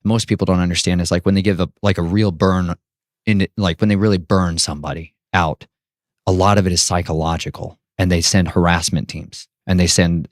most people don't understand is like when they give a real burn in it, like when they really burn somebody out, a lot of it is psychological, and they send harassment teams, and they send,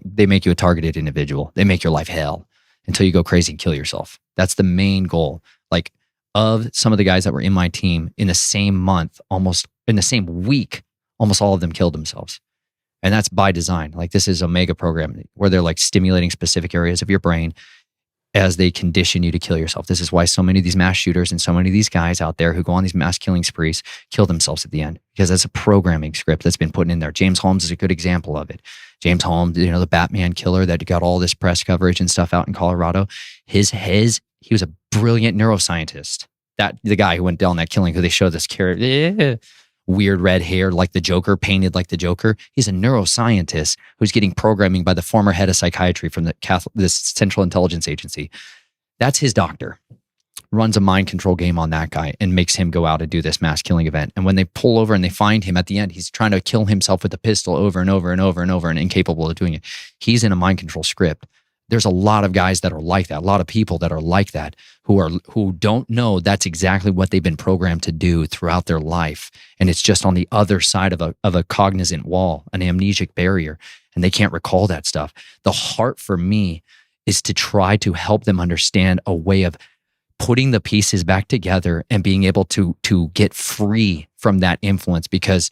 they make you a targeted individual. They make your life hell until you go crazy and kill yourself. That's the main goal. Like, of some of the guys that were in my team in the same month, almost in the same week, almost all of them killed themselves. And that's by design. Like, this is Omega program where they're like stimulating specific areas of your brain as they condition you to kill yourself. This is why so many of these mass shooters and so many of these guys out there who go on these mass killing sprees kill themselves at the end, because that's a programming script that's been put in there. James Holmes is a good example of it. James Holmes, the Batman killer that got all this press coverage and stuff out in Colorado. He was a brilliant neuroscientist. The guy who went down that killing, who they show this character, weird red hair like the Joker, painted like the Joker. He's a neuroscientist who's getting programming by the former head of psychiatry from this Central Intelligence Agency. That's his doctor. Runs a mind control game on that guy and makes him go out and do this mass killing event. And when they pull over and they find him at the end, he's trying to kill himself with a pistol over and over and over and over and incapable of doing it. He's in a mind control script. There's a lot of guys that are like that, a lot of people that are like that, who don't know that's exactly what they've been programmed to do throughout their life. And it's just on the other side of a cognizant wall, an amnesic barrier, and they can't recall that stuff. The heart for me is to try to help them understand a way of putting the pieces back together and being able to get free from that influence, because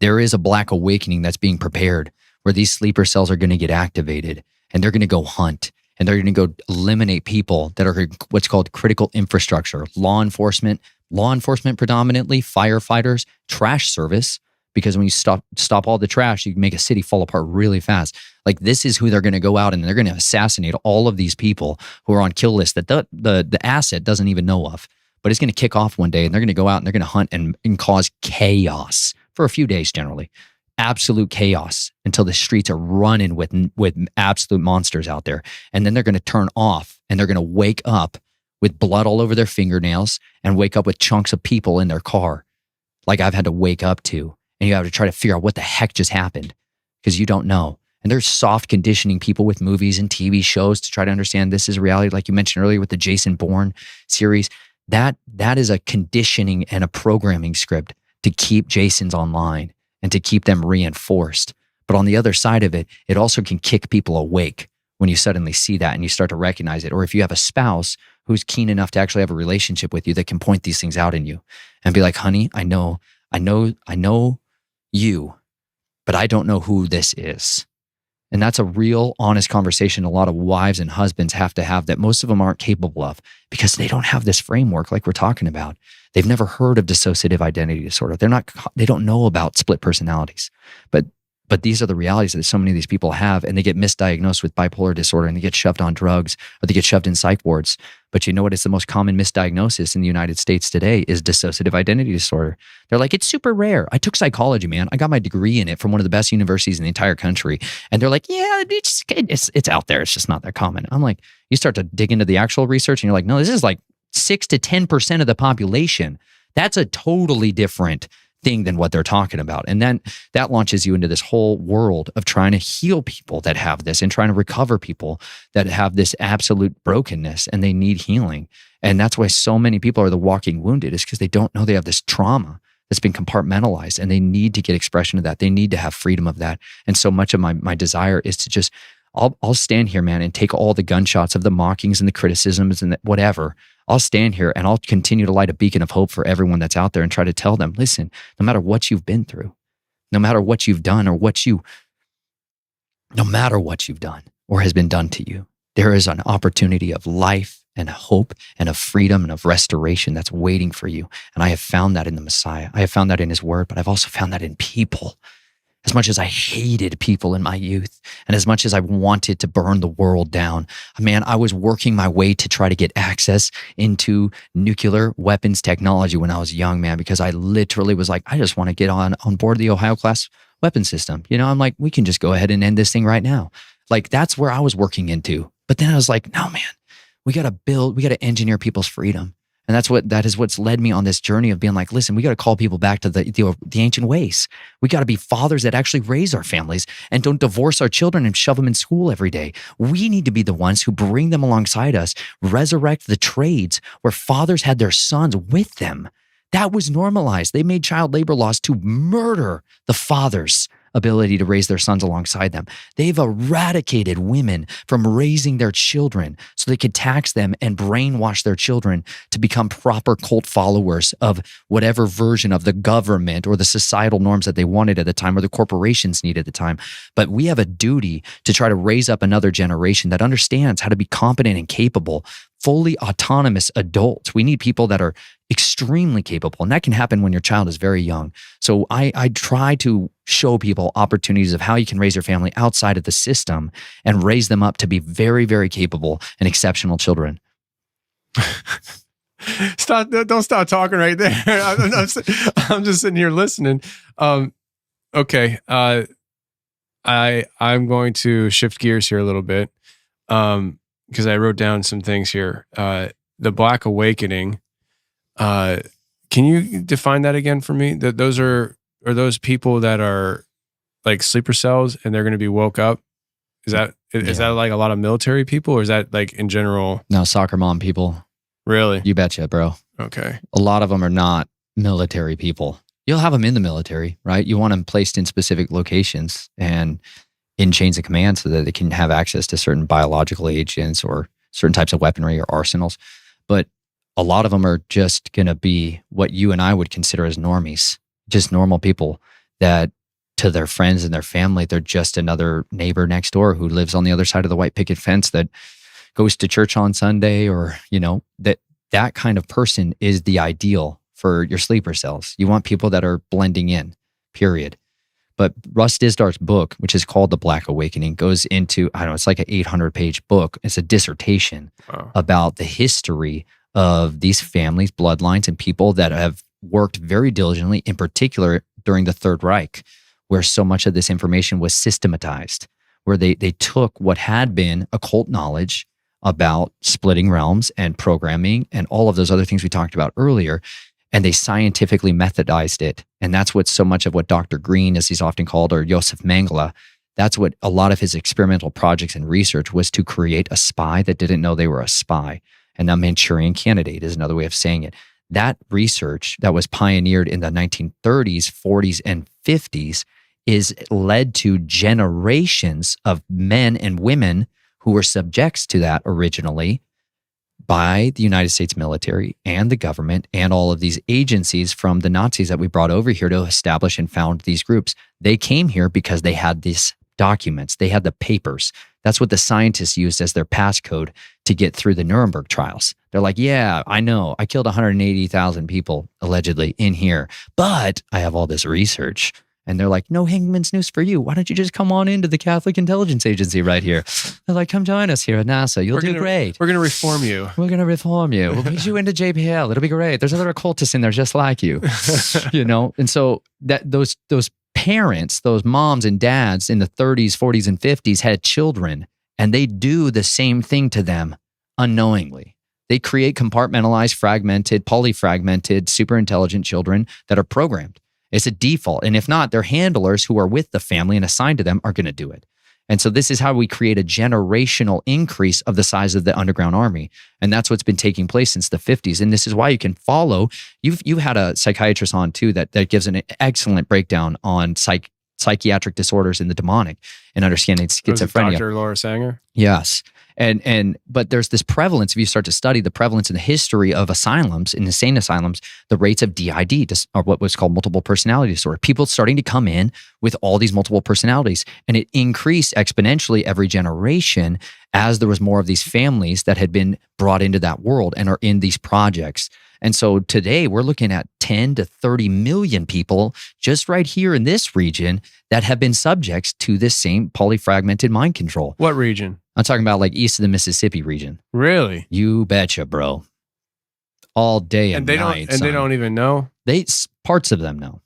there is a black awakening that's being prepared where these sleeper cells are going to get activated. And they're going to go hunt, and they're going to go eliminate people that are what's called critical infrastructure, law enforcement predominantly, firefighters, trash service, because when you stop all the trash, you can make a city fall apart really fast. Like, this is who they're going to go out and they're going to assassinate all of these people who are on kill lists that the asset doesn't even know of. But it's going to kick off one day, and they're going to go out and they're going to hunt and cause chaos for a few days generally. Absolute chaos until the streets are running with absolute monsters out there. And then they're going to turn off, and they're going to wake up with blood all over their fingernails and wake up with chunks of people in their car, like I've had to wake up to. And you have to try to figure out what the heck just happened, because you don't know. And there's soft conditioning people with movies and TV shows to try to understand this is reality. Like you mentioned earlier with the Jason Bourne series, that is a conditioning and a programming script to keep Jasons online and to keep them reinforced. But on the other side of it, it also can kick people awake when you suddenly see that and you start to recognize it. Or if you have a spouse who's keen enough to actually have a relationship with you that can point these things out in you and be like, honey, I know you, but I don't know who this is. And that's a real honest conversation a lot of wives and husbands have to have that most of them aren't capable of, because they don't have this framework like we're talking about. They've never heard of dissociative identity disorder. They don't know about split personalities. But these are the realities that so many of these people have, and they get misdiagnosed with bipolar disorder, and they get shoved on drugs, or they get shoved in psych wards. But you know what? It's the most common misdiagnosis in the United States today is dissociative identity disorder. They're like, it's super rare. I took psychology, man. I got my degree in it from one of the best universities in the entire country. And they're like, yeah, it's out there. It's just not that common. I'm like, you start to dig into the actual research, and you're like, no, this is like 6 to 10% of the population. That's a totally different thing than what they're talking about. And then that launches you into this whole world of trying to heal people that have this, and trying to recover people that have this absolute brokenness and they need healing. And that's why so many people are the walking wounded, is because they don't know they have this trauma that's been compartmentalized, and they need to get expression of that. They need to have freedom of that. And so much of my desire is to just, I'll stand here, man, and take all the gunshots of the mockings and the criticisms and whatever. I'll stand here and I'll continue to light a beacon of hope for everyone that's out there and try to tell them, listen, no matter what you've been through, no matter what you've done no matter what you've done or has been done to you, there is an opportunity of life and hope and of freedom and of restoration that's waiting for you. And I have found that in the Messiah. I have found that in his word, but I've also found that in people. As much as I hated people in my youth, and as much as I wanted to burn the world down, man, I was working my way to try to get access into nuclear weapons technology when I was young, man, because I literally was like, I just want to get on board the Ohio-class weapon system. I'm like, we can just go ahead and end this thing right now. Like, that's where I was working into. But then I was like, no, man, we got to engineer people's freedom. And that is what's led me on this journey of being like, listen, we got to call people back to the ancient ways. We got to be fathers that actually raise our families and don't divorce our children and shove them in school every day. We need to be the ones who bring them alongside us, resurrect the trades where fathers had their sons with them. That was normalized. They made child labor laws to murder the fathers' ability to raise their sons alongside them. They've eradicated women from raising their children so they could tax them and brainwash their children to become proper cult followers of whatever version of the government or the societal norms that they wanted at the time or the corporations needed at the time. But we have a duty to try to raise up another generation that understands how to be competent and capable, fully autonomous adults. We need people that are extremely capable, and that can happen when your child is very young. So I try to show people opportunities of how you can raise your family outside of the system and raise them up to be very, very capable and exceptional children. Don't stop talking right there. I'm just sitting here listening. Okay. I'm going to shift gears here a little bit. Because I wrote down some things here. The Black Awakening. Can you define that again for me? That those are those people that are like sleeper cells and they're going to be woke up? Is that like a lot of military people, or is that like in general? No, soccer mom people. Really? You betcha, bro. Okay. A lot of them are not military people. You'll have them in the military, right? You want them placed in specific locations and in chains of command so that they can have access to certain biological agents or certain types of weaponry or arsenals. But a lot of them are just going to be what you and I would consider as normies, just normal people that to their friends and their family, they're just another neighbor next door who lives on the other side of the white picket fence that goes to church on Sunday, or, that kind of person is the ideal for your sleeper cells. You want people that are blending in, period. But Russ Disdart's book, which is called The Black Awakening, goes into, it's like an 800-page book. It's a dissertation about the history of these families, bloodlines, and people that have worked very diligently, in particular during the Third Reich, where so much of this information was systematized, where they took what had been occult knowledge about splitting realms and programming and all of those other things we talked about earlier, and they scientifically methodized it. And that's what so much of what Dr. Green, as he's often called, or Josef Mengele, that's what a lot of his experimental projects and research was, to create a spy that didn't know they were a spy. And a Manchurian candidate is another way of saying it. That research that was pioneered in the 1930s, 40s, and 50s is led to generations of men and women who were subjects to that originally by the United States military and the government and all of these agencies from the Nazis that we brought over here to establish and found these groups. They came here because they had these documents. They had the papers. That's what the scientists used as their passcode to get through the Nuremberg trials. They're like, yeah, I know. I killed 180,000 people allegedly in here, but I have all this research. And they're like, no hangman's noose for you. Why don't you just come on into the Catholic Intelligence Agency right here? They're like, come join us here at NASA. You'll do great. We're going to reform you. We're going to reform you. We'll put you into JPL. It'll be great. There's other occultists in there just like you. And so those parents, those moms and dads in the 30s, 40s, and 50s had children, and they do the same thing to them unknowingly. They create compartmentalized, fragmented, polyfragmented, super intelligent children that are programmed. It's a default. And if not, their handlers who are with the family and assigned to them are going to do it. And so this is how we create a generational increase of the size of the underground army. And that's what's been taking place since the 50s. And this is why you can follow. You've had a psychiatrist on too that gives an excellent breakdown on psychiatric disorders and the demonic and understanding schizophrenia. Dr. Laura Sanger? Yes. But there's this prevalence, if you start to study the prevalence in the history of asylums, in insane asylums, the rates of DID, or what was called multiple personality disorder, people starting to come in with all these multiple personalities. And it increased exponentially every generation as there was more of these families that had been brought into that world and are in these projects. And so today we're looking at 10 to 30 million people just right here in this region that have been subjects to this same polyfragmented mind control. What region? I'm talking about like east of the Mississippi region. Really? You betcha, bro. All day and night. They don't even know? Parts of them know.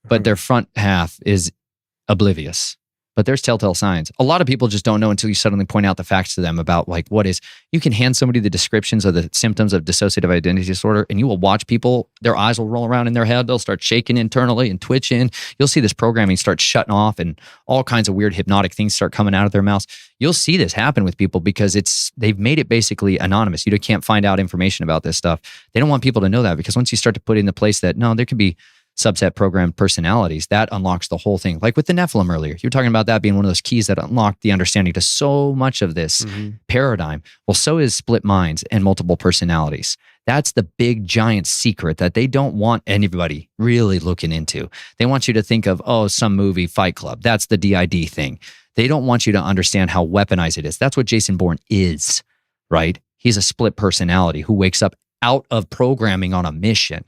But their front half is oblivious. But there's telltale signs. A lot of people just don't know until you suddenly point out the facts to them about like what is. You can hand somebody the descriptions of the symptoms of dissociative identity disorder, and you will watch people, their eyes will roll around in their head. They'll start shaking internally and twitching. You'll see this programming start shutting off and all kinds of weird hypnotic things start coming out of their mouths. You'll see this happen with people because they've made it basically anonymous. You can't find out information about this stuff. They don't want people to know that because once you start to put in the place that, no, there could be subset programmed personalities, that unlocks the whole thing. Like with the Nephilim earlier, you were talking about that being one of those keys that unlocked the understanding to so much of this paradigm. Well, so is split minds and multiple personalities. That's the big giant secret that they don't want anybody really looking into. They want you to think of, some movie, Fight Club. That's the DID thing. They don't want you to understand how weaponized it is. That's what Jason Bourne is, right? He's a split personality who wakes up out of programming on a mission.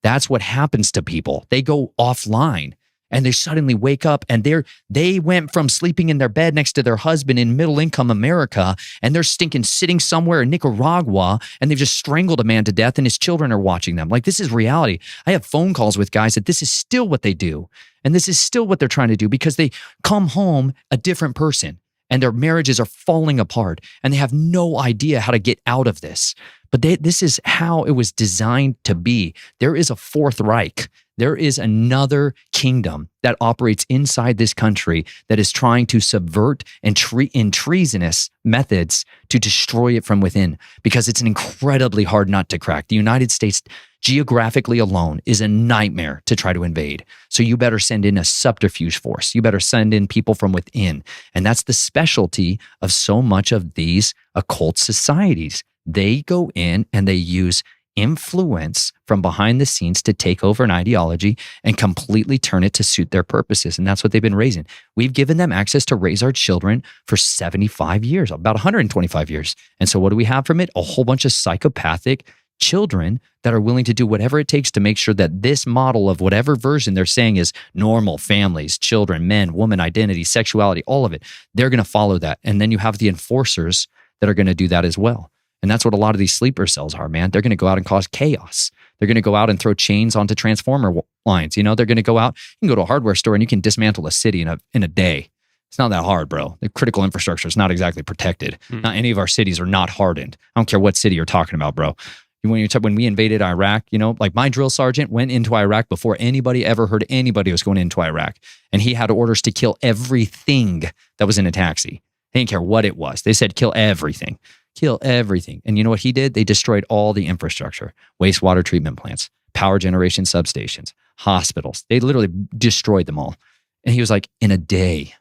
That's what happens to people. They go offline and they suddenly wake up and they went from sleeping in their bed next to their husband in middle income America and they're sitting somewhere in Nicaragua and they've just strangled a man to death and his children are watching them. Like, this is reality. I have phone calls with guys that this is still what they do. And this is still what they're trying to do because they come home a different person and their marriages are falling apart and they have no idea how to get out of this. But this is how it was designed to be. There is a Fourth Reich. There is another kingdom that operates inside this country that is trying to subvert and in treasonous methods to destroy it from within because it's an incredibly hard nut to crack. The United States, geographically alone, is a nightmare to try to invade. So you better send in a subterfuge force. You better send in people from within. And that's the specialty of so much of these occult societies. They go in and they use influence from behind the scenes to take over an ideology and completely turn it to suit their purposes. And that's what they've been raising. We've given them access to raise our children for 75 years, about 125 years. And so what do we have from it? A whole bunch of psychopathic children that are willing to do whatever it takes to make sure that this model of whatever version they're saying is normal families, children, men, woman, identity, sexuality, all of it, they're going to follow that. And then you have the enforcers that are going to do that as well. And that's what a lot of these sleeper cells are, man. They're going to go out and cause chaos. They're going to go out and throw chains onto transformer lines. They're going to go out, you can go to a hardware store and you can dismantle a city in a day. It's not that hard, bro. The critical infrastructure is not exactly protected. Not any of our cities are not hardened. I don't care what city you're talking about, bro. When we invaded Iraq, like my drill sergeant went into Iraq before anybody ever heard anybody was going into Iraq. And he had orders to kill everything that was in a taxi. They didn't care what it was. They said, kill everything. Kill everything. And you know what he did? They destroyed all the infrastructure, wastewater treatment plants, power generation substations, hospitals. They literally destroyed them all. And he was like, in a day.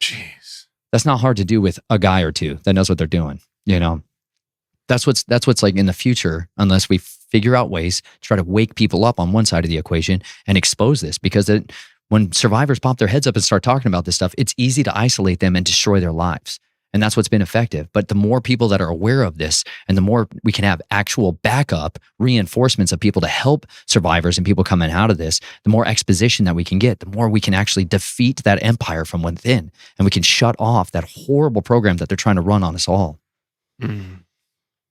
Jeez. That's not hard to do with a guy or two that knows what they're doing. That's what's like in the future, unless we figure out ways to try to wake people up on one side of the equation and expose this. Because when survivors pop their heads up and start talking about this stuff, it's easy to isolate them and destroy their lives. And that's what's been effective. But the more people that are aware of this and the more we can have actual backup reinforcements of people to help survivors and people coming out of this, the more exposition that we can get, the more we can actually defeat that empire from within. And we can shut off that horrible program that they're trying to run on us all. Mm.